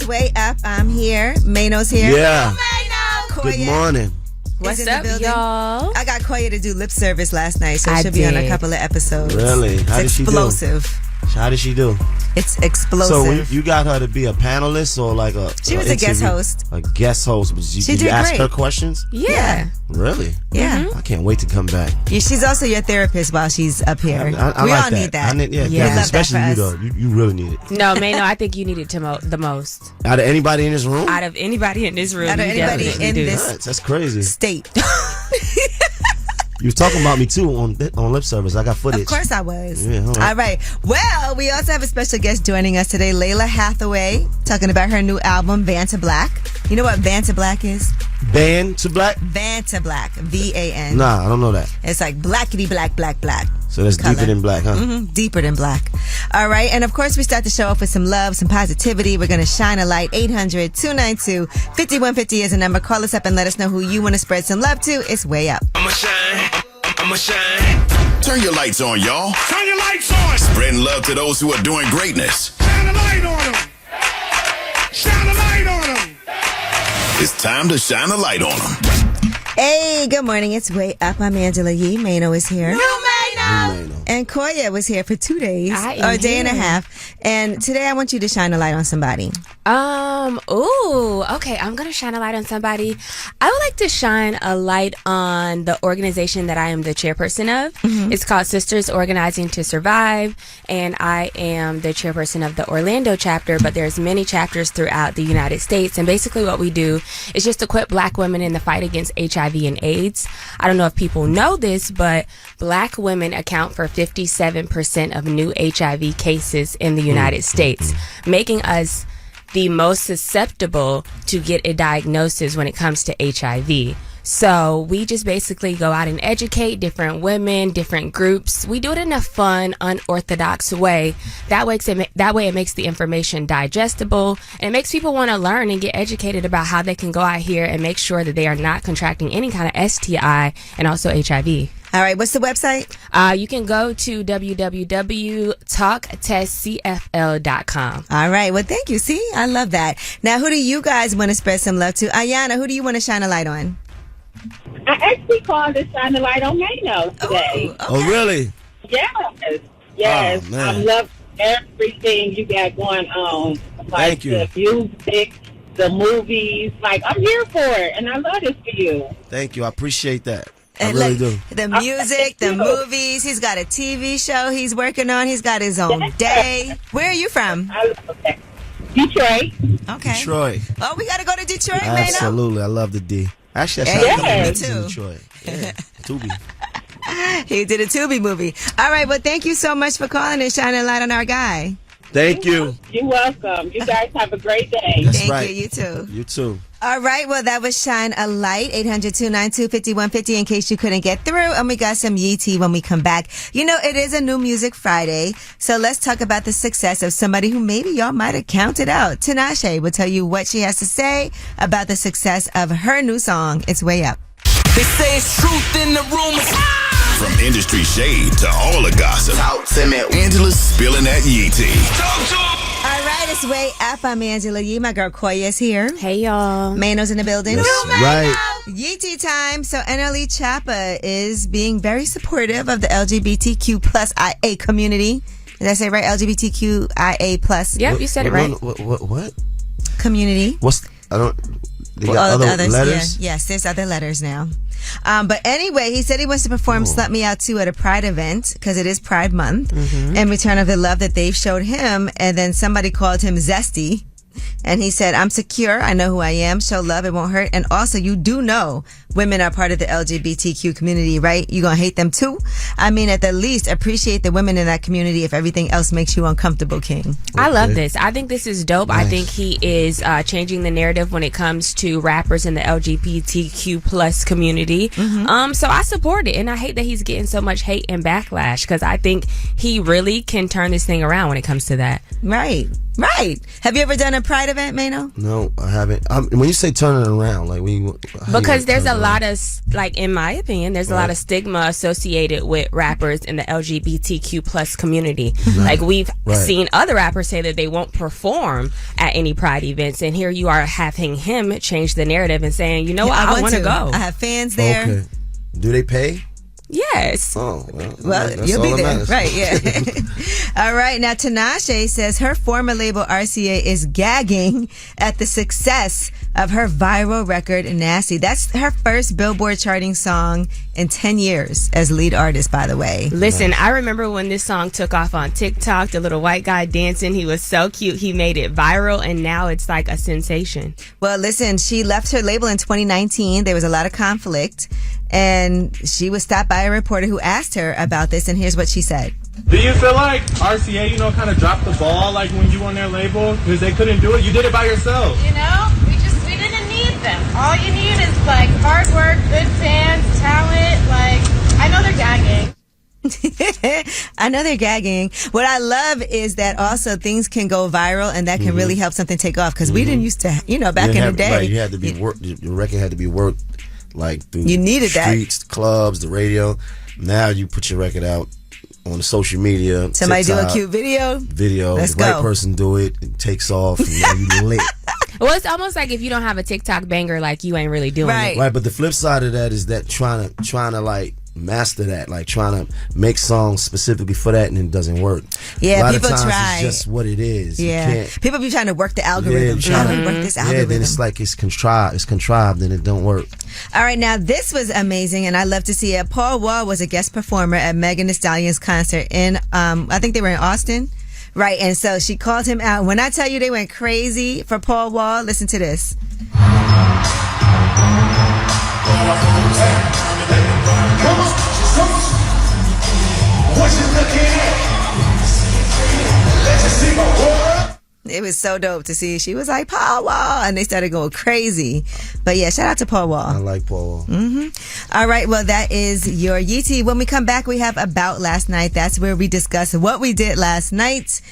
It's way up. I'm here. Mano's here. Yeah. Mano. Good morning. What's up, y'all? I got Koya to do lip service last night, so she'll be did. on a couple of episodes. Really? How did she do? Explosive. How did she do? It's explosive. So you got her to be a panelist or like a? She was a guest host. A guest host. Did you did ask great. her questions? Yeah. Really? Yeah. I can't wait to come back. Yeah, she's also your therapist while she's up here. I we like all need that. Yeah, We love that especially for you us. though. You really need it. No, Mano, I think you need it the most. Out of anybody in this room? Out of anybody in this room, Out of you anybody definitely in do. this- Nuts. That's crazy. State. You was talking about me too on lip service. I got footage. Of course I was. Yeah, all right. All right. Well, we also have a special guest joining us today, Leela Hathaway, talking about her new album, Van to Black. You know what Van to Black is? Van to black? Van to Black. V-A-N. Nah, I don't know that. It's like blackity black, black, black. So that's Color. deeper than black, huh? Deeper than black. All right. And of course, we start the show off with some love, some positivity. We're going to shine a light. 800-292-5150 is a number. Call us up and let us know who you want to spread some love to. It's way up. I'ma shine. Turn your lights on, y'all. Turn your lights on. Spreading love to those who are doing greatness. Shine a light on them. Shine a light on them. It's time to shine a light on them. Hey, good morning. It's way up. I'm Angela Yee. Mano is here. Mano. And Koya was here for 2 days, I am or a day and a here. half. And today I want you to shine a light on somebody. Okay, I'm gonna shine a light on somebody. I would like to shine a light on the organization that I am the chairperson of. It's called Sisters Organizing to Survive, and I am the chairperson of the Orlando chapter, but there's many chapters throughout the United States, and basically what we do is just equip black women in the fight against HIV and AIDS. I don't know if people know this, but black women account for 57% of new HIV cases in the United States, making us the most susceptible to get a diagnosis when it comes to HIV. So we just basically go out and educate different women, different groups. We do it in a fun, unorthodox way. That way it makes the information digestible, and it makes people want to learn and get educated about how they can go out here and make sure that they are not contracting any kind of STI and also HIV. All right, what's the website? You can go to www.talktestcfl.com. All right, well, thank you. See, I love that. Now, who do you guys want to spread some love to? Ayana, who do you want to shine a light on? I actually called to shine the light on Mano today. Oh, really? Yes. Yes. Oh, man. I love everything you got going on. Like Thank you. the music, the movies. Like, I'm here for it, and I love this for you. Thank you. I appreciate that. I And really look, do. the music, the movies. He's got a TV show he's working on. He's got his own day. Where are you from? I love that. Detroit. Okay. Detroit. Oh, we got to go to Detroit, Mano. Absolutely. I love the D. Actually, I Hey, shot a yeah, couple me movies too. in Detroit. Yeah. Tubi. He did a Tubi movie. All right, well, thank you so much for calling and shining a light on our guy. Thank you. You're welcome. You guys have a great day. That's Thank right. you. You too. You too. All right, well, that was Shine a Light, 800-292-5150 in case you couldn't get through. And we got some Yee tea when we come back. You know, it is a New Music Friday, so let's talk about the success of somebody who maybe y'all might have counted out. Tinashe will tell you what she has to say about the success of her new song, It's Way Up. They say it's truth in the rumors. From industry shade to all the gossip. Talk to me. Angela's spilling that Yee tea. Talk to 'em. All right, it's Way Up. I'm Angela Yee. My girl Koya is here. Hey, y'all. Mano's in the building. That's right. Yee tea time. So NLE Choppa is being very supportive of the LGBTQ plus IA community. Did I say it right? LGBTQIA plus Yep, you said it right. What? community. I don't. They got Well, other the others, letters? yeah. Yes, there's other letters now. But anyway, he said he wants to perform Slut Me Out 2 at a Pride event because it is Pride Month in return of the love that they've showed him. And then somebody called him Zesty. And he said, I'm secure. I know who I am. Show love. It won't hurt. And also, you do know women are part of the LGBTQ community, right? You gonna hate them too? I mean, at the least, appreciate the women in that community if everything else makes you uncomfortable, King. I love this. I think this is dope. Nice. I think he is changing the narrative when it comes to rappers in the LGBTQ plus community. So I support it, and I hate that he's getting so much hate and backlash because I think he really can turn this thing around when it comes to that. Right. Right. Have you ever done a Pride event, Mano? No, I haven't. When you say turn it around, like because there's a lot of, like, in my opinion, there's a lot of stigma associated with rappers in the LGBTQ plus community. Like, we've seen other rappers say that they won't perform at any Pride events, and here you are having him change the narrative and saying, you know what, I want to go. I have fans there. Okay. Do they pay? Yes. Oh, well, you'll be there. Right, yeah. All right. Now, Tinashe says her former label RCA is gagging at the success of her viral record, Nasty. That's her first Billboard charting song in 10 years as lead artist, by the way. Listen, I remember when this song took off on TikTok, the little white guy dancing. He was so cute. He made it viral, and now it's like a sensation. Well, listen, she left her label in 2019. There was a lot of conflict, and she was stopped by a reporter who asked her about this, and here's what she said. Do you feel like RCA, kind of dropped the ball, like when you on their label, because they couldn't do it? You did it by yourself. We didn't need them. All you need is, like, hard work, good fans, talent. Like, I know they're gagging. I know they're gagging. What I love is that also things can go viral, and that can really help something take off, because we didn't used to, back in the day. Right, you had to be worked. Your record had to be worked, like, through you needed streets, the clubs, the radio. Now you put your record out on the social media. Somebody TikTok, do a cute video. Let's the go. right person do it. It takes off. And now you lit. Well, it's almost like if you don't have a TikTok banger, like, you ain't really doing it. Right, but the flip side of that is that trying to like master that, like trying to make songs specifically for that, and it doesn't work. Yeah, a lot people of times try. It's just what it is. Yeah, people be trying to work the algorithm. Trying to work this algorithm. Yeah, then it's like it's contrived, and it don't work. All right, now this was amazing, and I love to see it. Paul Wall was a guest performer at Megan Thee Stallion's concert in, I think they were in Austin. Right, and so she called him out. When I tell you they went crazy for Paul Wall, listen to this. It was so dope to see. She was like, Paul Wall, and they started going crazy. But yeah, shout out to Paul Wall. I like Paul Wall. All right, well, that is your Yeetie. When we come back, we have About Last Night. That's where we discuss what we did last night.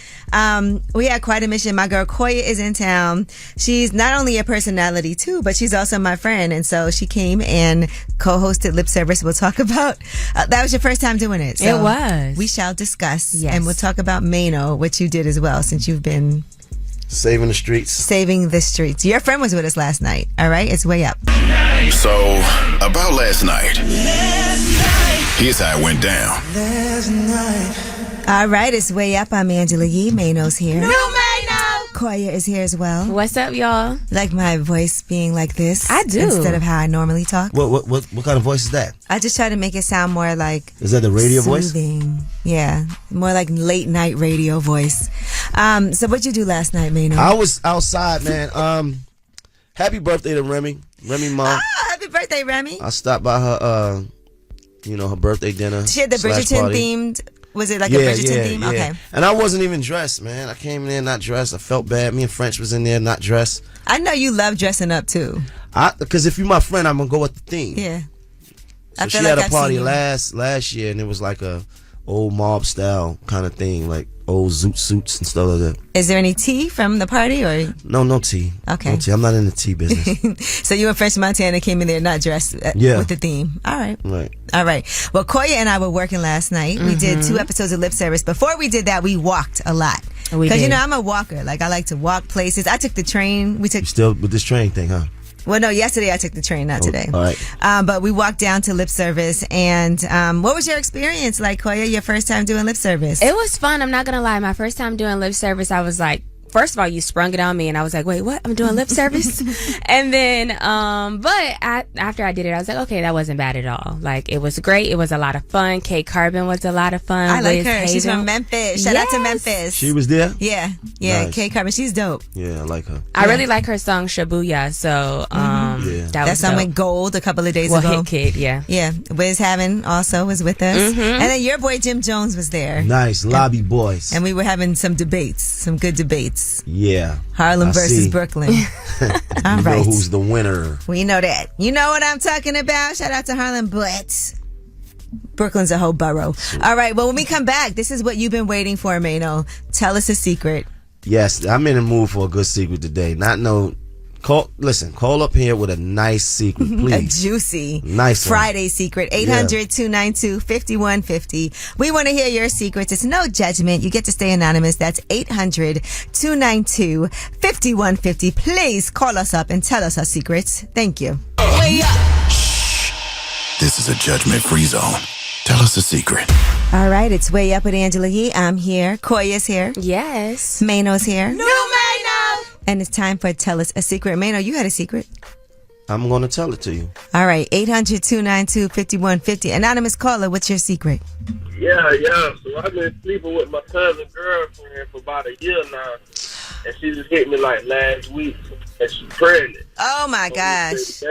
We had quite a mission. My girl Koya is in town. She's not only a personality too, but she's also my friend. And so she came and co-hosted Lip Service. We'll talk about, that was your first time doing it. So it was. We shall discuss. Yes. And we'll talk about Mano, what you did as well, since you've been saving the streets. Saving the streets. Your friend was with us last night. All right, it's way up. So, about last night. Here's how it went down. All right, it's way up. I'm Angela Yee. Mano's here. No, Mano! Koya is here as well. What's up, y'all? Like my voice being like this? I do. Instead of how I normally talk. What kind of voice is that? I just try to make it sound more like... Is that the radio soothing voice? Yeah, more like late night radio voice. So what'd you do last night, Mano? I was outside, man. Happy birthday to Remy mom. Oh, happy birthday, Remy. I stopped by her, her birthday dinner. She had the Bridgerton party. Themed. Was it like a Bridgerton theme? Yeah. Okay. And I wasn't even dressed, man. I came in there not dressed. I felt bad. Me and French was in there not dressed. I know you love dressing up too. Because if you're my friend, I'm gonna go with the theme. Yeah. So she had a party last year, and it was like a old mob style kind of thing, like old zoot suits and stuff like that. Is there any tea from the party or? No tea. Okay. No tea. I'm not in the tea business. So you and French Montana came in there not dressed with the theme. All right. Right. All right. Well, Koya and I were working last night. We did 2 episodes of Lip Service. Before we did that, we walked a lot. Because, I'm a walker. Like, I like to walk places. I took the train. You still with this train thing, huh? Well, no, yesterday I took the train, not today. All right. But we walked down to Lip Service. And what was your experience like, Koya, your first time doing Lip Service? It was fun. I'm not going to lie. My first time doing Lip Service, I was like, first of all, you sprung it on me, and I was like, wait, what? I'm doing lip service? And then, but after I did it, I was like, okay, that wasn't bad at all. Like, it was great. It was a lot of fun. Kay Carbon was a lot of fun. I like Liz her. Haven. She's from Memphis. Shout out to Memphis. She was there? Yeah. Nice. Kay Carbon. She's dope. Yeah, I like her. I really like her song Shabuya. So, that song went gold a couple of days ago. Hit Kid, yeah. Yeah. Wiz Havin also was with us. And then your boy Jim Jones was there. Nice. Lobby boys. And we were having some debates, some good debates. Yeah. Harlem versus Brooklyn. All right. Know who's the winner. We know that. You know what I'm talking about. Shout out to Harlem, but Brooklyn's a whole borough. All right. Well, when we come back, this is what you've been waiting for, Mano. Tell us a secret. Yes, I'm in the mood for a good secret today. Call up here with a nice secret, please. A juicy, nice Friday secret. 800-292-5150. We want to hear your secrets. It's no judgment. You get to stay anonymous. That's 800-292-5150. Please call us up and tell us our secrets. Thank you. Way up. Shh. This is a judgment-free zone. Tell us a secret. All right, it's Way Up with Angela Yee. I'm here. Koya's here. Yes. Mano's here. No, Mano! And it's time for Tell Us a Secret. Mano, you had a secret? I'm going to tell it to you. All right, 800-292-5150. Anonymous caller, what's your secret? Yeah. So I've been sleeping with my cousin's girlfriend for about a year now. And she just hit me like last week. And she's pregnant. Oh, my gosh.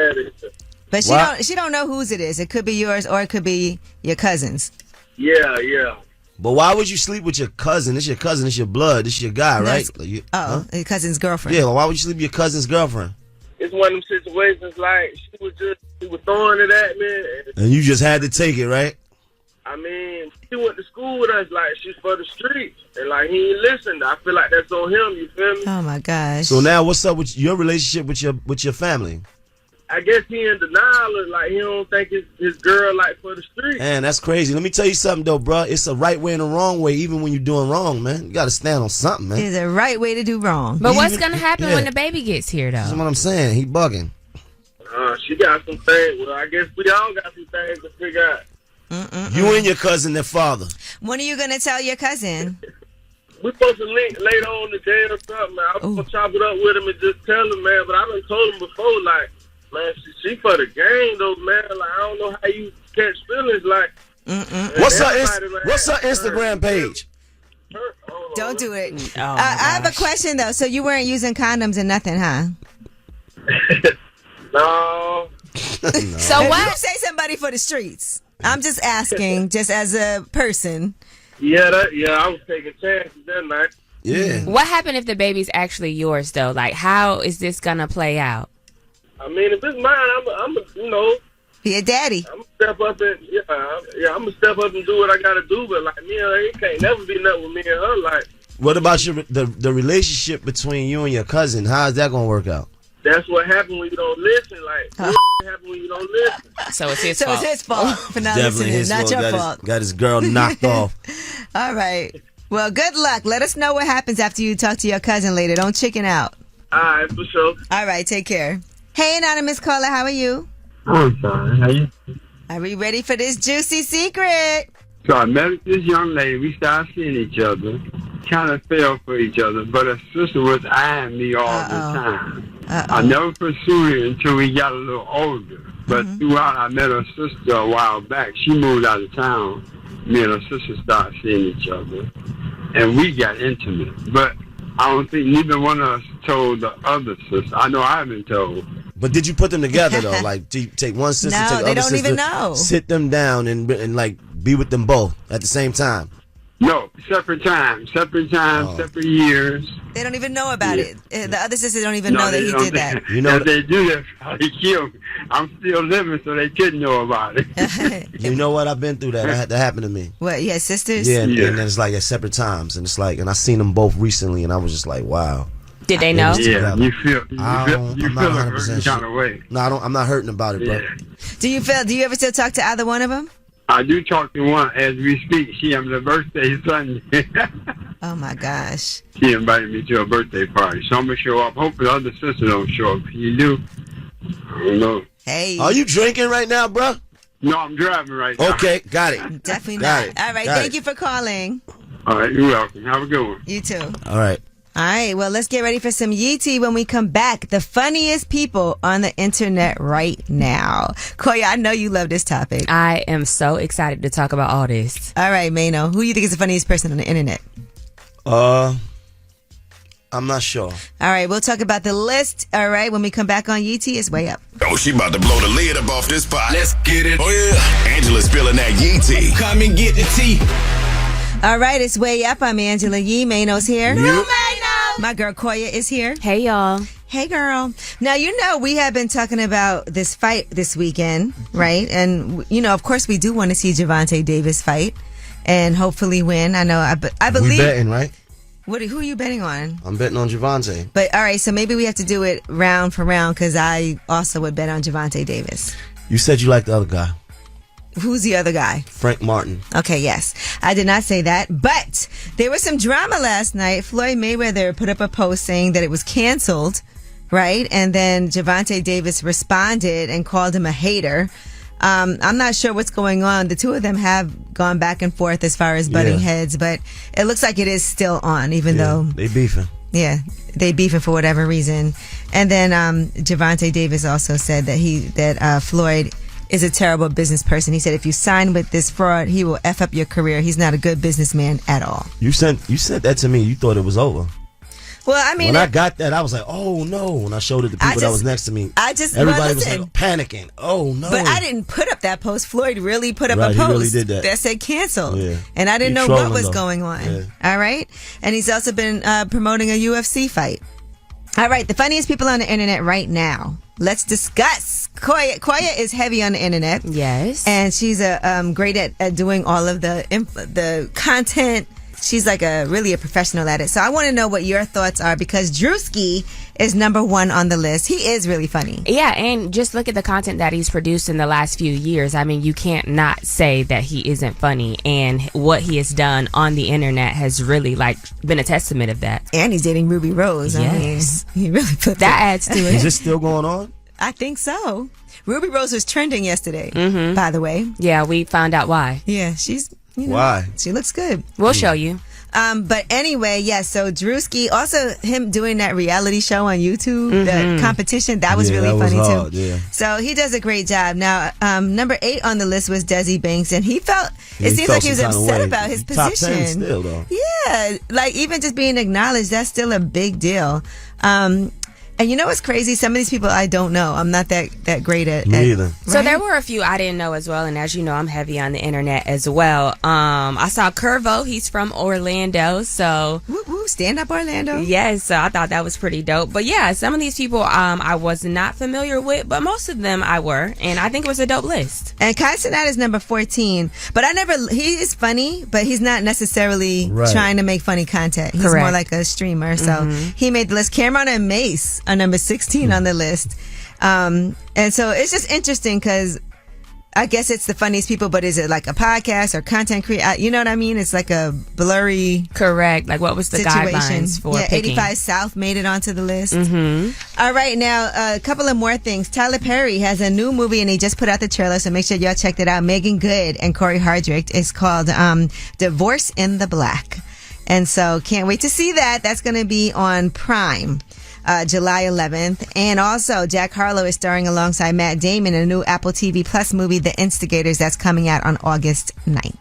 But she don't know whose it is. It could be yours or it could be your cousin's. Yeah. But why would you sleep with your cousin? It's your cousin. It's your blood. It's your guy, right? Your cousin's girlfriend. Yeah, well, why would you sleep with your cousin's girlfriend? It's one of them situations like she was throwing it at me. And you just had to take it, right? I mean, he went to school with us like she's for the streets. And like he ain't listened. I feel like that's on him, you feel me? Oh, my gosh. So now what's up with your relationship with your family? I guess he in denial, like he don't think his girl like for the street. Man, that's crazy. Let me tell you something though, bro. It's a right way and a wrong way, even when you're doing wrong, man. You got to stand on something, man. There's a right way to do wrong. But what's gonna happen when the baby gets here, though? That's what I'm saying. He bugging. She got some things. Well, I guess we all got some things to figure out. You and your cousin, their father. When are you gonna tell your cousin? We supposed to link later on today or something, man. I was gonna chop it up with him and just tell him, man. But I done told him before, like. Man, she for the game though, man. Like I don't know how you catch feelings. Like, what's her Instagram page? Don't do it. I have a question though. So you weren't using condoms and nothing, huh? No. So what? You say somebody for the streets. I'm just asking, just as a person. Yeah, I was taking chances that night. Yeah. What happened if the baby's actually yours though? Like, how is this gonna play out? I mean, if it's mine, I'm be a daddy. I'm gonna step up and I'm gonna step up and do what I gotta do. But like me and her, it can't never be nothing with me and her. Like, what about the relationship between you and your cousin? How is that gonna work out? That's what happens when you don't listen. Like, what happens when you don't listen? So it's his fault. So it's his fault for not Definitely listening. his Not fault. your fault. Got his girl knocked off. All right. Well, good luck. Let us know what happens after you talk to your cousin later. Don't chicken out. All right, for sure. All right. Take care. Hey, anonymous caller, how are you? I'm fine. How you? Are we ready for this juicy secret? So I met this young lady. We started seeing each other. Kind of fell for each other, but her sister was eyeing me all the time. I never pursued it until we got a little older. But throughout, I met her sister a while back. She moved out of town. Me and her sister started seeing each other, and we got intimate. But I don't think neither one of us told the other sister. I know I haven't told. But did you put them together though? Like, do you take one sister, No, take the they other don't sister, even know. sit them down and like be with them both at the same time? No, separate times, separate years. They don't even know about it. The other sisters don't even know that he did that. You know, if they do that, they kill me. I'm still living, so they couldn't know about it. you know what? I've been through that. That happened to me. What? You had sisters? Yeah, and then it's like at separate times, and it's like, and I seen them both recently, and I was just like, wow. Did they know? Yeah, you feel I'm not a 100% certain kind of way. No, I'm not hurting about it, bro. Do you ever still talk to either one of them? I do talk to one as we speak. She had her birthday Sunday. Oh my gosh. She invited me to her birthday party, so I'm gonna show up. Hopefully the other sister don't show up. If you do, I don't know. Hey. Are you drinking right now, bro? No, I'm driving right now. Okay, got it. Definitely Got not. it. All right, Got thank it. you for calling. All right, you're welcome. Have a good one. You too. All right. All right, well, let's get ready for some Yee tea when we come back. The funniest people on the internet right now. Koya, I know you love this topic. I am so excited to talk about all this. All right, Mano, who do you think is the funniest person on the internet? I'm not sure. All right, we'll talk about the list. All right, when we come back on Yee tea, it's way up. Oh, she about to blow the lid up off this pot. Let's get it. Oh, yeah. Angela's spilling that Yee tea. Come and get the tea. All right, it's way up. I'm Angela Yee. Mano's here. Yep. Mano. My girl Koya is here. Hey, y'all. Hey, girl. Now, you know, we have been talking about this fight this weekend, right? And, you know, of course, we do want to see Gervonta Davis fight and hopefully win. I know. I believe. We betting, right? Who are you betting on? I'm betting on Javante. But all right, so maybe we have to do it round for round because I also would bet on Javante Davis. You said you like the other guy. Who's the other guy? Frank Martin. Okay, yes. I did not say that, but there was some drama last night. Floyd Mayweather put up a post saying that it was canceled, right? And then Javante Davis responded and called him a hater. I'm not sure what's going on. The two of them have gone back and forth as far as butting heads, but it looks like it is still on, even though they beefing. Yeah, they beefing for whatever reason. And then Javante Davis also said that Floyd is a terrible business person. He said if you sign with this fraud, he will F up your career. He's not a good businessman at all. You said that to me. You thought it was over. Well, I mean, when I got that, I was like, "Oh no!" When I showed it to people that was next to me, everybody was like panicking. Oh no! But I didn't put up that post. Floyd really put up a post he really did that said canceled, yeah. And I didn't know what was going on. Yeah. All right, and he's also been promoting a UFC fight. All right, the funniest people on the internet right now. Let's discuss. Koya is heavy on the internet. Yes, and she's great at doing all of the content. She's like really a professional at it. So I want to know what your thoughts are because Drewski is number one on the list. He is really funny. Yeah, and just look at the content that he's produced in the last few years. I mean, you can't not say that he isn't funny, and what he has done on the internet has really been a testament of that. And he's dating Ruby Rose. Yes. I mean, he really put that adds to it. Is this still going on? I think so. Ruby Rose was trending yesterday, by the way. Yeah, we found out why. Yeah, she's... Why? She looks good. We'll show you. But anyway, so Drewski, also him doing that reality show on YouTube, the competition, that was really funny hard, too. Yeah. So he does a great job. Now, number 8 on the list was Desi Banks, and it seems like he was upset about his position. Top 10 still, though. Yeah, like even just being acknowledged, that's still a big deal. And you know what's crazy? Some of these people I don't know. I'm not that great at. Me either. Right? So there were a few I didn't know as well, and as you know, I'm heavy on the internet as well. I saw Curvo. He's from Orlando, so stand up Orlando. Yes, so I thought that was pretty dope. But yeah, some of these people I was not familiar with, but most of them I were, and I think it was a dope list. And Kai Cenat is number 14, but he is funny, but he's not necessarily trying to make funny content. He's more like a streamer, so he made the list. Cameron and Mace are number 16 on the list. And so it's just interesting because I guess it's the funniest people, but is it like a podcast or content creator? You know what I mean? It's like a blurry. Correct. Like what was the situation. Guidelines for picking? 85 South made it onto the list. All right, now a couple of more things. Tyler Perry has a new movie and he just put out the trailer, so make sure y'all check it out. Megan Good and Corey Hardrick. It's called Divorce in the Black. And so can't wait to see that. That's going to be on Prime. July 11th. And also, Jack Harlow is starring alongside Matt Damon in a new Apple TV Plus movie, The Instigators, that's coming out on August 9th.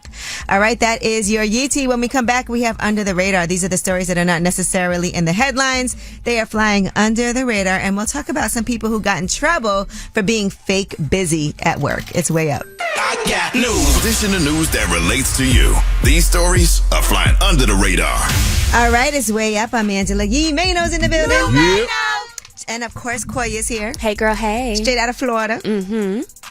All right, that is your Yeetie. When we come back, we have Under the Radar. These are the stories that are not necessarily in the headlines. They are flying under the radar, and we'll talk about some people who got in trouble for being fake busy at work. It's way up. I got news. This in the news that relates to you. These stories are flying under the radar. All right, it's way up. I'm Angela Yee. Mayno's in the building. Yep. And of course, Koya is here. Hey, girl, hey. Straight out of Florida.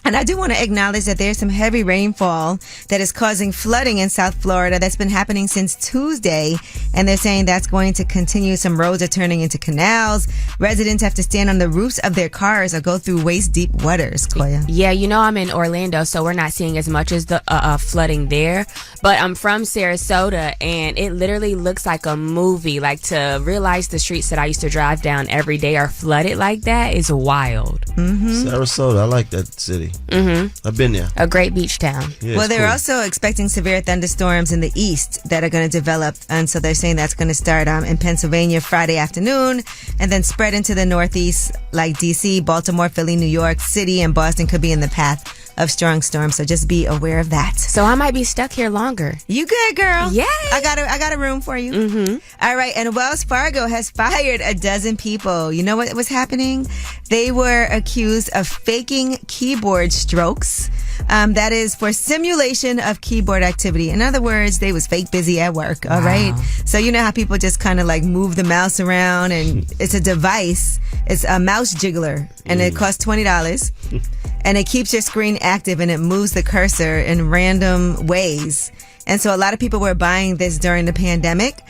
And I do want to acknowledge that there's some heavy rainfall that is causing flooding in South Florida that's been happening since Tuesday. And they're saying that's going to continue. Some roads are turning into canals. Residents have to stand on the roofs of their cars or go through waist-deep waters, Koya. Yeah, you know I'm in Orlando, so we're not seeing as much as the flooding there. But I'm from Sarasota, and it literally looks like a movie. Like, to realize the streets that I used to drive down every day are flooded like that is wild. Sarasota, I like that city. I've been there. A great beach town. Yeah, well, they're cool. also expecting severe thunderstorms in the east that are going to develop. And so they're saying that's going to start in Pennsylvania Friday afternoon and then spread into the northeast like D.C., Baltimore, Philly, New York City, and Boston could be in the path of strong storms. So just be aware of that. So I might be stuck here longer. You good, girl? Yay! I got a room for you. All right, and Wells Fargo has fired a dozen people. You know what was happening? They were accused of faking keyboard strokes. That is for simulation of keyboard activity. In other words, they was fake busy at work. All right. So you know how people just kind of like move the mouse around, and it's a device. It's a mouse jiggler, and it costs $20. And it keeps your screen active, and it moves the cursor in random ways. And so a lot of people were buying this during the pandemic.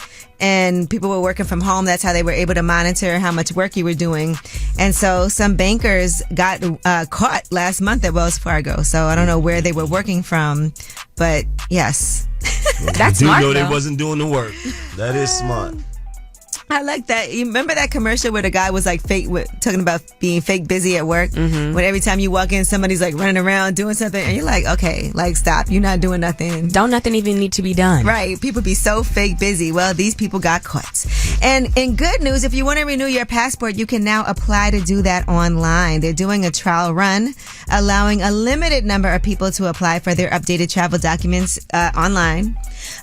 And people were working from home. That's how they were able to monitor how much work you were doing. And so some bankers got caught last month at Wells Fargo. So I don't know where they were working from, but yes. Well, that's smart. though. They wasn't doing the work. That is smart. I like that. You remember that commercial where the guy was like talking about being fake busy at work? Mm-hmm. When every time you walk in, somebody's like running around doing something, and you're like, okay, like stop. You're not doing nothing. Don't nothing even need to be done. Right. People be so fake busy. Well, these people got caught. And in good news, if you want to renew your passport, you can now apply to do that online. They're doing a trial run, allowing a limited number of people to apply for their updated travel documents online.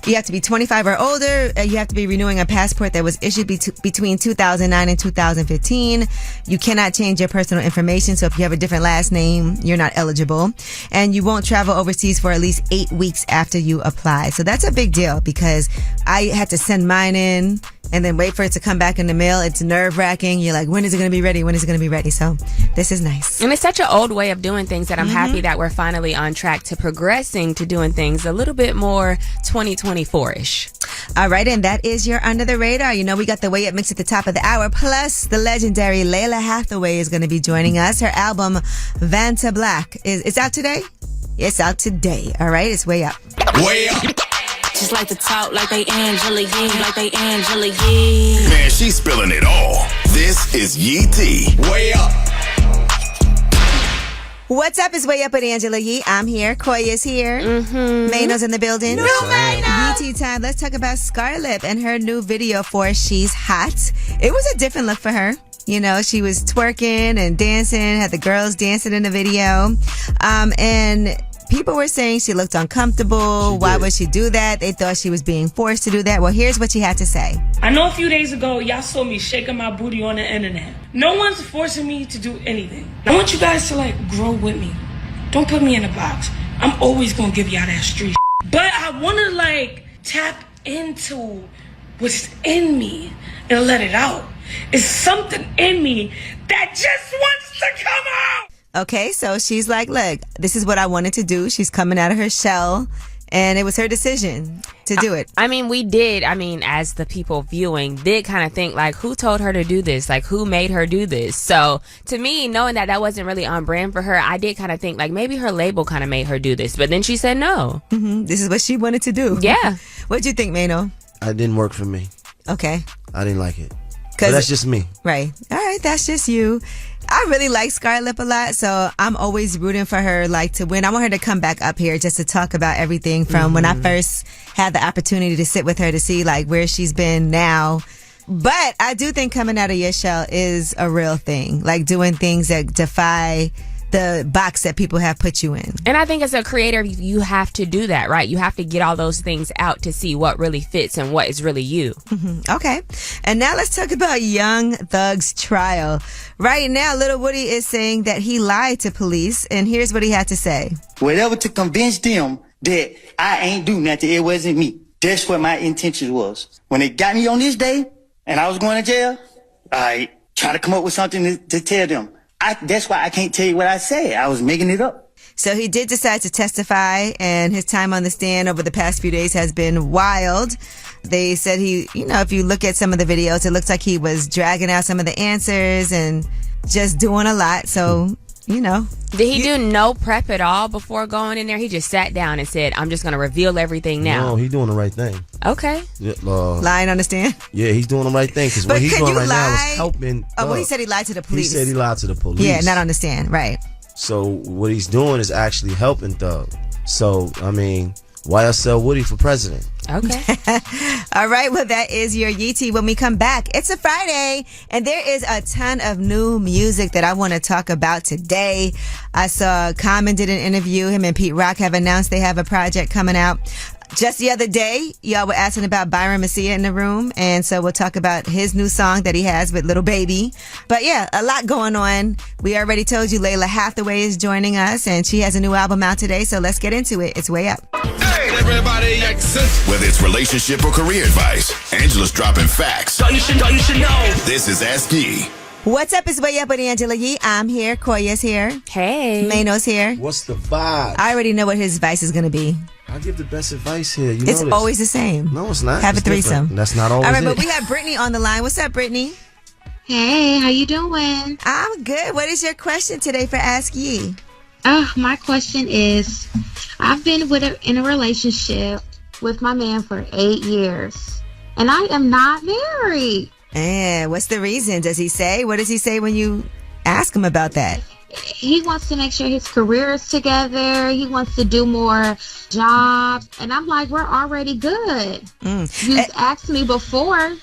You have to be 25 or older. You have to be renewing a passport that was issued between 2009 and 2015. You cannot change your personal information. So if you have a different last name, you're not eligible. And you won't travel overseas for at least 8 weeks after you apply. So that's a big deal because I had to send mine in and then wait for it to come back in the mail. It's nerve-wracking. You're like, when is it going to be ready? When is it going to be ready? So this is nice. And it's such an old way of doing things that I'm happy that we're finally on track to progressing to doing things a little bit more 2024-ish. All right, and that is your Under the Radar. You know, we got the Way Up mix at the top of the hour. Plus, the legendary Leela Hathaway is going to be joining us. Her album, Vanta Black, is out today? It's out today. All right, it's Way Up. Way Up. Just like to talk like they Angela Yee, like they Angela Yee. Man, she's spilling it all. This is Yee T. Way Up. What's up? It's Way Up with Angela Yee. I'm here. Koya's here. Mano's in the building. Yee time. Let's talk about Scarlett and her new video for She's Hot. It was a different look for her. You know, she was twerking and dancing, had the girls dancing in the video. And people were saying she looked uncomfortable. Why would she do that? They thought she was being forced to do that. Well, here's what she had to say. I know a few days ago, y'all saw me shaking my booty on the internet. No one's forcing me to do anything. I want you guys to, grow with me. Don't put me in a box. I'm always going to give y'all that street shit. But I want to, tap into what's in me and let it out. It's something in me that just wants to come out. Okay, so she's like, look, this is what I wanted to do. She's coming out of her shell, and it was her decision to do it. As the people viewing, did kind of think, who told her to do this? Who made her do this? So, to me, knowing that wasn't really on brand for her, I did kind of think, maybe her label kind of made her do this. But then she said no. This is what she wanted to do. Yeah. What'd you think, Mano? It didn't work for me. Okay. I didn't like it. But that's just me. Right. All right, that's just you. I really like Scarlett a lot, so I'm always rooting for her to win. I want her to come back up here just to talk about everything from when I first had the opportunity to sit with her to see where she's been now. But I do think coming out of your shell is a real thing, doing things that defy the box that people have put you in. And I think as a creator, you have to do that, right? You have to get all those things out to see what really fits and what is really you. Okay. And now let's talk about Young Thug's trial. Right now, Lil Woody is saying that he lied to police, and here's what he had to say. Whatever to convince them that I ain't do nothing, it wasn't me. That's what my intention was. When they got me on this day, and I was going to jail, I tried to come up with something to tell them. That's why I can't tell you what I said. I was making it up. So he did decide to testify, and his time on the stand over the past few days has been wild. They said if you look at some of the videos, it looks like he was dragging out some of the answers and just doing a lot. So, Did he do no prep at all before going in there? He just sat down and said, I'm just going to reveal everything now. No, he's doing the right thing. Okay. Lying on the stand? Yeah, he's doing the right thing because what he's doing right now is helping. Oh, well, he said he lied to the police. He said he lied to the police. Yeah, not on the stand, right. So what he's doing is actually helping Thug. So, YSL Woody for president. Okay. All right. Well, that is your Yeetie. When we come back, it's a Friday, and there is a ton of new music that I want to talk about today. I saw Common did an interview. Him and Pete Rock have announced they have a project coming out. Just the other day, y'all were asking about Byron Messia in the room, and so we'll talk about his new song that he has with Lil Baby. But yeah, a lot going on. We already told you Leela Hathaway is joining us, and she has a new album out today, so let's get into it. It's Way Up. Hey, everybody, whether it's relationship or career advice, Angela's dropping facts. You should know. This is Ask Yee. What's up? It's Way Up with Angela Yee. I'm here. Koya's here. Hey. Mano's here. What's the vibe? I already know what his advice is going to be. I give the best advice here. You It's know this. always the same. No, it's not. Have It's a threesome. different. That's not always All right, it. but we have Brittany on the line. What's up, Brittany? Hey, how you doing? I'm good. What is your question today for Ask Yee? My question is, I've been in a relationship with my man for 8 years, and I am not married. And what's the reason? Does he say? What does he say when you ask him about that? He wants to make sure his career is together. He wants to do more jobs. And I'm like, we're already good. You've asked me before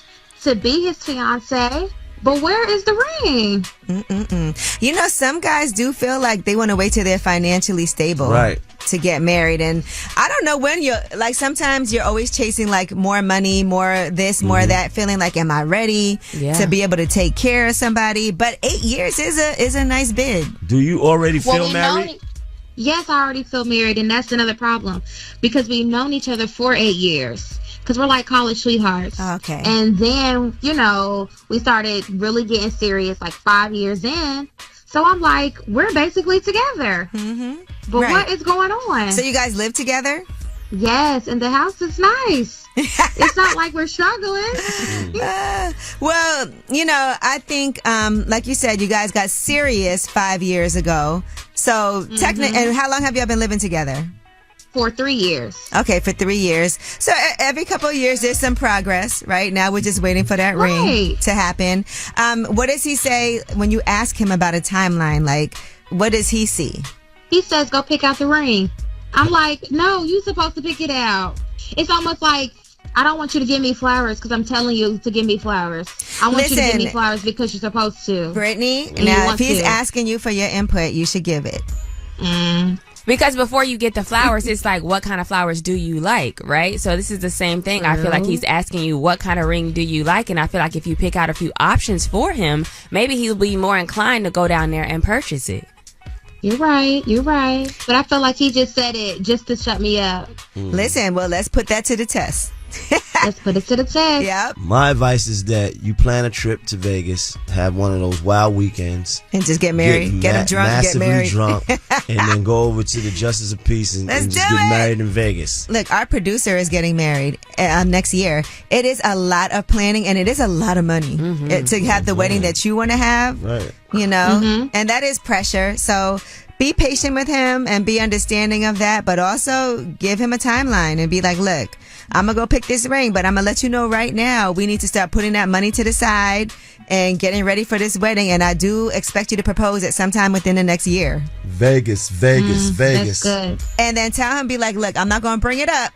to be his fiance, but where is the ring? You know, some guys do feel like they want to wait till they're financially stable. Right. To get married. And I don't know when you're like, sometimes you're always chasing like more money, more this, more that, feeling like, am I ready to be able to take care of somebody? But 8 years is a nice bid. Do you already feel married? Yes, I already feel married, and that's another problem because we've known each other for 8 years. Because we're like college sweethearts. Okay. And then, you know, we started really getting serious like 5 years in. So I'm like, we're basically together. But what is going on? So you guys live together? Yes, and the house is nice. It's not like we're struggling. Well, you know, I think, like you said, you guys got serious 5 years ago. So technically, and how long have y'all been living together? For 3 years. Okay, for 3 years. So every couple of years, there's some progress, right? Now we're just waiting for that ring to happen. What does he say when you ask him about a timeline? Like, what does he see? He says, go pick out the ring. I'm like, no, you're supposed to pick it out. It's almost like, I don't want you to give me flowers because I'm telling you to give me flowers. I want you to give me flowers because you're supposed to. Brittany, now if he's asking you for your input, you should give it. Because before you get the flowers, it's like, what kind of flowers do you like, right? So this is the same thing. True. I feel like he's asking you, what kind of ring do you like? And I feel like if you pick out a few options for him, maybe he'll be more inclined to go down there and purchase it. You're right. But I feel like he just said it just to shut me up. Listen, well, let's put that to the test. Let's put it to the test. Yep. My advice is that you plan a trip to Vegas, have one of those wild weekends, and just get married, get him drunk, get married, drunk, and then go over to the Justice of Peace and just get married in Vegas. Look, our producer is getting married next year. It is a lot of planning, and it is a lot of money to have the wedding that you want to have. Right. You know, and that is pressure. So be patient with him and be understanding of that, but also give him a timeline and be like, look, I'm going to go pick this ring, but I'm going to let you know right now, we need to start putting that money to the side and getting ready for this wedding. And I do expect you to propose at sometime within the next year. Vegas. That's good. And then tell him, be like, look, I'm not going to bring it up,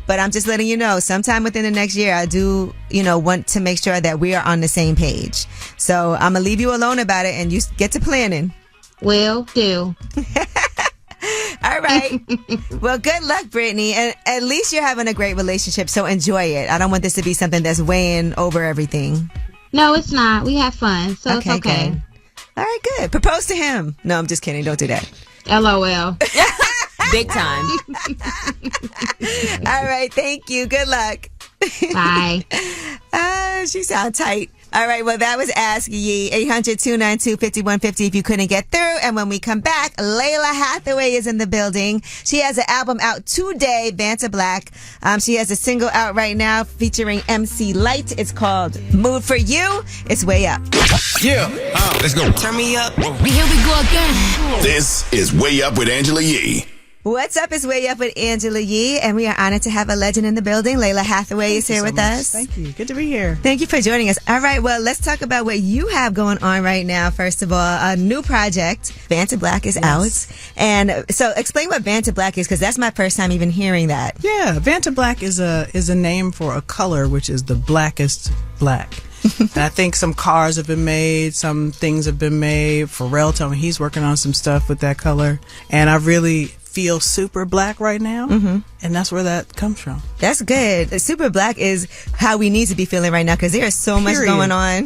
but I'm just letting you know, sometime within the next year, I do, want to make sure that we are on the same page. So I'm going to leave you alone about it and you get to planning. Will do. All right. Well, good luck, Brittany. And at least you're having a great relationship, so enjoy it. I don't want this to be something that's weighing over everything. No, it's not. We have fun, so it's okay. Good. All right, good. Propose to him. No, I'm just kidding. Don't do that. LOL. Big time. All right. Thank you. Good luck. Bye. She sound tight. All right, well, that was Ask Yee, 800-292-5150 if you couldn't get through. And when we come back, Leela Hathaway is in the building. She has an album out today, Banter Black. She has a single out right now featuring MC Light. It's called Mood for You. It's Way Up. Yeah, let's go. Turn me up. Here we go again. This is Way Up with Angela Yee. What's up? It's Way Up with Angela Yee, and we are honored to have a legend in the building. Leela Hathaway is here with us. Thank you. Good to be here. Thank you for joining us. All right, well, let's talk about what you have going on right now. First of all, a new project, Banter Black, is out. And so explain what Banter Black is, because that's my first time even hearing that. Yeah, Banter Black is a name for a color, which is the blackest black. And I think some cars have been made, some things have been made. Pharrell told me he's working on some stuff with that color. And I really feel super black right now, and that's where that comes from. That's good. Super black is how we need to be feeling right now, because there is so much going on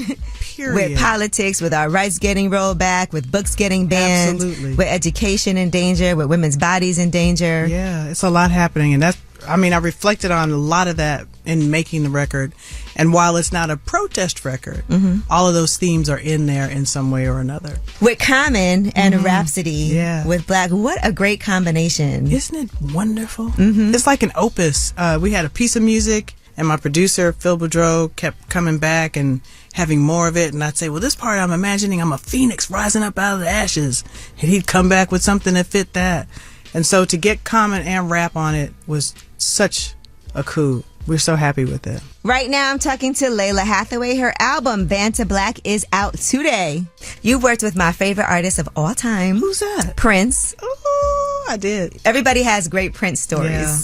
with politics, with our rights getting rolled back, with books getting banned, with education in danger, with women's bodies in danger. Yeah, it's a lot happening, and I reflected on a lot of that in making the record. And while it's not a protest record, all of those themes are in there in some way or another. With Common and Rhapsody with Black, what a great combination. Isn't it wonderful? It's like an opus. We had a piece of music, and my producer, Phil Boudreau, kept coming back and having more of it. And I'd say, well, this part I'm imagining I'm a phoenix rising up out of the ashes. And he'd come back with something that fit that. And so to get Common and rap on it was such a coup. We're so happy with it. Right now, I'm talking to Leela Hathaway. Her album, Band to Black, is out today. You've worked with my favorite artist of all time. Who's that? Prince. Oh, I did. Everybody has great Prince stories. Yeah.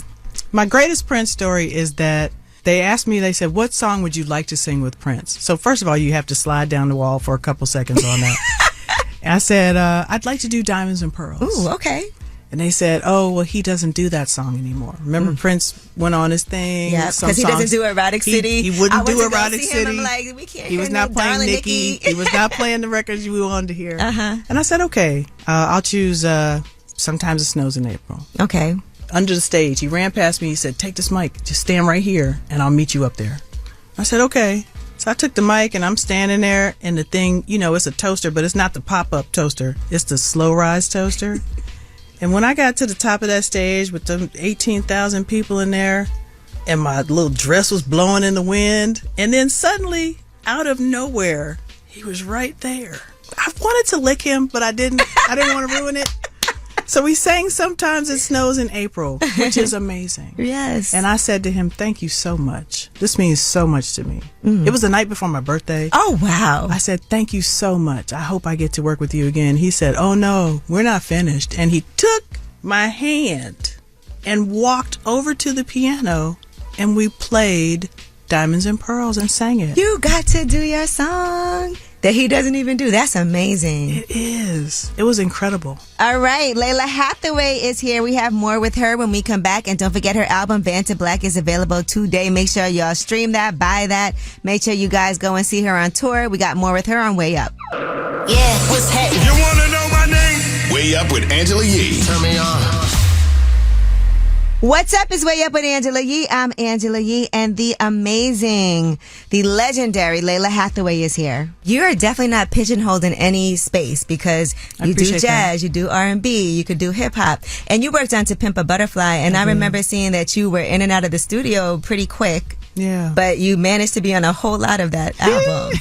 My greatest Prince story is that they asked me, they said, what song would you like to sing with Prince? So first of all, you have to slide down the wall for a couple seconds on that. And I said, I'd like to do Diamonds and Pearls. Ooh, okay. And they said, oh, well, he doesn't do that song anymore. Remember, Prince went on his thing. Yeah, because he doesn't do Erotic City. He wouldn't do Erotic City. I'm like, we can't he was not playing Nicki. He was not playing the records we wanted to hear. And I said, okay, I'll choose Sometimes It Snows in April. Okay. Under the stage, he ran past me. He said, take this mic. Just stand right here, and I'll meet you up there. I said, okay. So I took the mic, and I'm standing there, and the thing, it's a toaster, but it's not the pop-up toaster. It's the slow-rise toaster. And when I got to the top of that stage with the 18,000 people in there, and my little dress was blowing in the wind, and then suddenly, out of nowhere, he was right there. I wanted to lick him, but I didn't want to ruin it. So we sang Sometimes It Snows in April, which is amazing. Yes. And I said to him, thank you so much. This means so much to me. It was the night before my birthday. Oh, wow. I said, thank you so much. I hope I get to work with you again. He said, oh, no, we're not finished. And he took my hand and walked over to the piano, and we played Diamonds and Pearls and sang it. You got to do your song that he doesn't even do. That's amazing. It is. It was incredible. All right. Leela Hathaway is here. We have more with her when we come back. And don't forget, her album, Band to Black, is available today. Make sure y'all stream that, buy that. Make sure you guys go and see her on tour. We got more with her on Way Up. Yeah, what's happening? You want to know my name? Way Up with Angela Yee. Turn me on. What's up is Way Up with Angela Yee. I'm Angela Yee, and the amazing, the legendary Leela Hathaway is here. You're definitely not pigeonholed in any space because you do jazz, you do R&B, you could do hip hop, and you worked on To Pimp a Butterfly, and I remember seeing that you were in and out of the studio pretty quick. Yeah. But you managed to be on a whole lot of that album.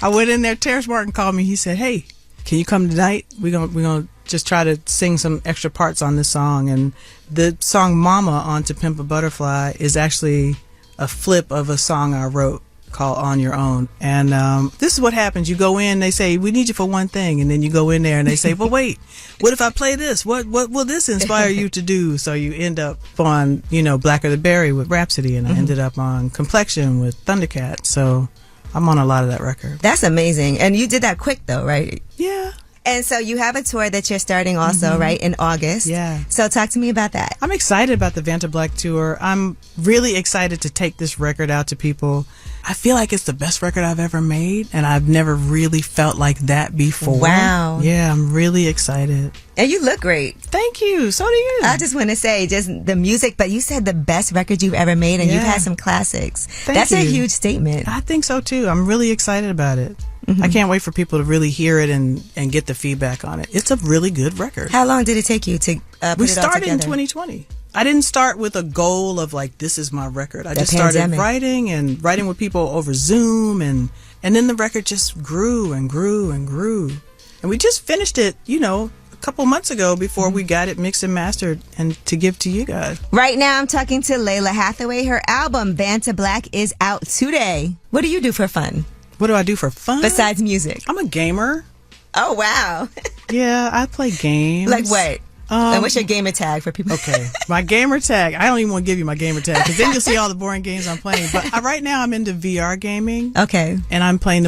I went in there, Terrence Martin called me, he said, hey, can you come tonight? We're gonna just try to sing some extra parts on this song. And the song Mama on To Pimp a Butterfly is actually a flip of a song I wrote called On Your Own. And this is what happens. You go in, they say, we need you for one thing. And then you go in there and they say, well, wait, what if I play this? What will this inspire you to do? So you end up on, Blacker the Berry with Rhapsody. And I ended up on Complexion with Thundercat. So I'm on a lot of that record. That's amazing. And you did that quick though, right? Yeah. And so you have a tour that you're starting also, right, in August. Yeah. So talk to me about that. I'm excited about the Band to Black tour. I'm really excited to take this record out to people. I feel like it's the best record I've ever made, and I've never really felt like that before. Wow. Yeah, I'm really excited. And you look great. Thank you. So do you. I just want to say, just the music, but you said the best record you've ever made, and you've had some classics. That's a huge statement. I think so, too. I'm really excited about it. I can't wait for people to really hear it and get the feedback on it. It's a really good record. How long did it take you to put it all together? We started in 2020. I didn't start with a goal of like, this is my record. I just started writing with people over Zoom, and then the record just grew and grew and grew. And we just finished it, a couple months ago before we got it mixed and mastered and to give to you guys. Right now I'm talking to Leela Hathaway. Her album, Band to Black, is out today. What do you do for fun? What do I do for fun? Besides music. I'm a gamer. Oh, wow. Yeah, I play games. Like what? And what's your gamer tag for people? Okay, my gamer tag. I don't even want to give you my gamer tag because then you'll see all the boring games I'm playing. But right now I'm into VR gaming. Okay. And I'm playing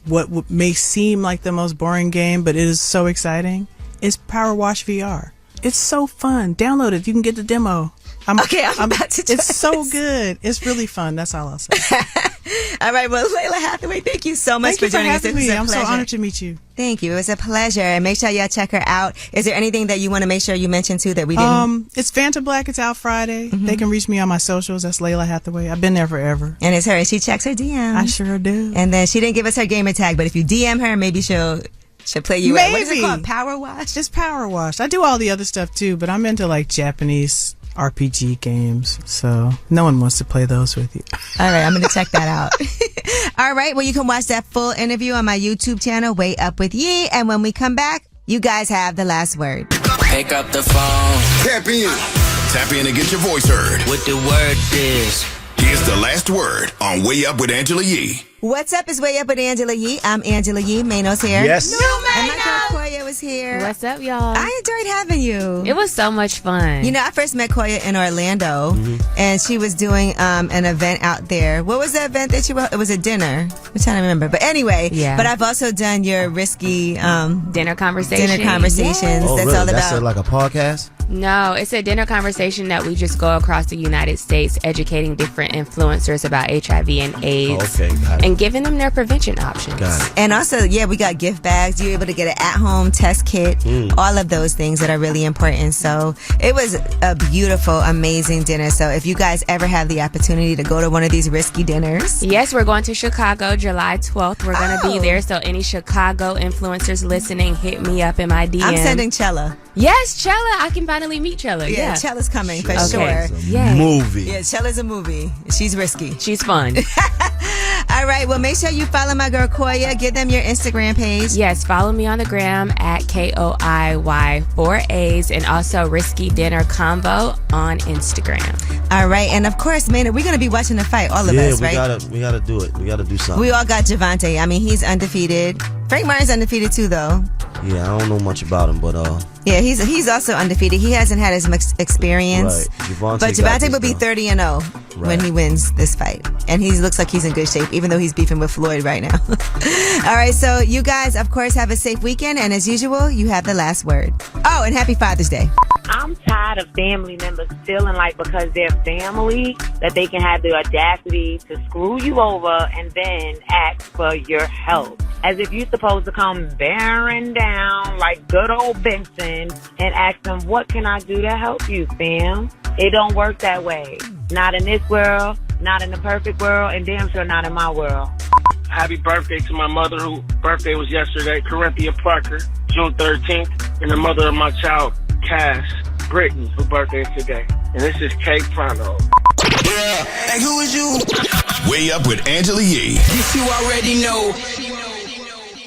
what may seem like the most boring game, but it is so exciting. It's Power Wash VR. It's so fun. Download it. You can get the demo. I'm about to try It's so good. It's really fun. That's all I'll say. All right, well, Leela Hathaway, thank you so much for joining us. Thank you for having me. I'm so honored to meet you. Thank you. It was a pleasure. And make sure y'all check her out. Is there anything that you want to make sure you mention too that we didn't? It's Phantom Black. It's out Friday. They can reach me on my socials. That's Leela Hathaway. I've been there forever. And it's her. And she checks her DMs. I sure do. And then she didn't give us her gamer tag, but if you DM her, maybe she'll play you. Maybe. What is it called? Power Wash? It's Power Wash. I do all the other stuff too, but I'm into like Japanese RPG games, so no one wants to play those with you. All right, I'm going to check that out. All right, well, you can watch that full interview on my YouTube channel, Way Up With Yee, and when we come back, you guys have the last word. Pick up the phone. Tap in. Tap in and get your voice heard. What the word is. Here's the last word on Way Up with Angela Yee. What's up? It's Way Up with Angela Yee. I'm Angela Yee. Mano's here. Yes. And my girl Koya was here. What's up, y'all? I enjoyed having you. It was so much fun. You know, I first met Koya in Orlando, and she was doing an event out there. What was the event that you were? It was a dinner. I'm trying to remember. But anyway, but I've also done your risky dinner conversations. Yes. Oh, that's really? all about. That's like a podcast? No, it's a dinner conversation that we just go across the United States educating different influencers about HIV and AIDS and giving them their prevention options. Got it. And also, we got gift bags. You're able to get an at-home test kit, all of those things that are really important. So it was a beautiful, amazing dinner. So if you guys ever have the opportunity to go to one of these risky dinners. Yes, we're going to Chicago July 12th. We're going to be there. So any Chicago influencers listening, hit me up in my DM. I'm sending Chella. Yes, Chella. I can finally meet Chella. Yeah, Chella's coming for sure. Movie. Yeah, Chella's a movie. She's risky. She's fun. All right, well, make sure you follow my girl Koya. Give them your Instagram page. Yes, follow me on the gram at KOIY4As and also Risky Dinner Combo on Instagram. All right, and of course, man, we're going to be watching the fight, all of us, right? We gotta do it. We gotta do something. We all got Javante. I mean, he's undefeated. Frank Martin's undefeated too, though. Yeah, I don't know much about him, but yeah, he's also undefeated. He hasn't had as much experience. Right. But Javante will be 30-0 when he wins this fight. And he looks like he's in good shape, even though he's beefing with Floyd right now. All right, so you guys, of course, have a safe weekend. And as usual, you have the last word. Oh, and happy Father's Day. I'm tired of family members feeling like because they're family that they can have the audacity to screw you over and then ask for your help. As if you're supposed to come bearing down like good old Benson and ask them, what can I do to help you, fam? It don't work that way. Not in this world, not in the perfect world, and damn sure not in my world. Happy birthday to my mother, whose birthday was yesterday, Corinthia Parker, June 13th, and the mother of my child, Cass Britton, whose birthday is today. And this is Kate Prono. Hey, who is you? Way Up with Angela Yee. This you already know.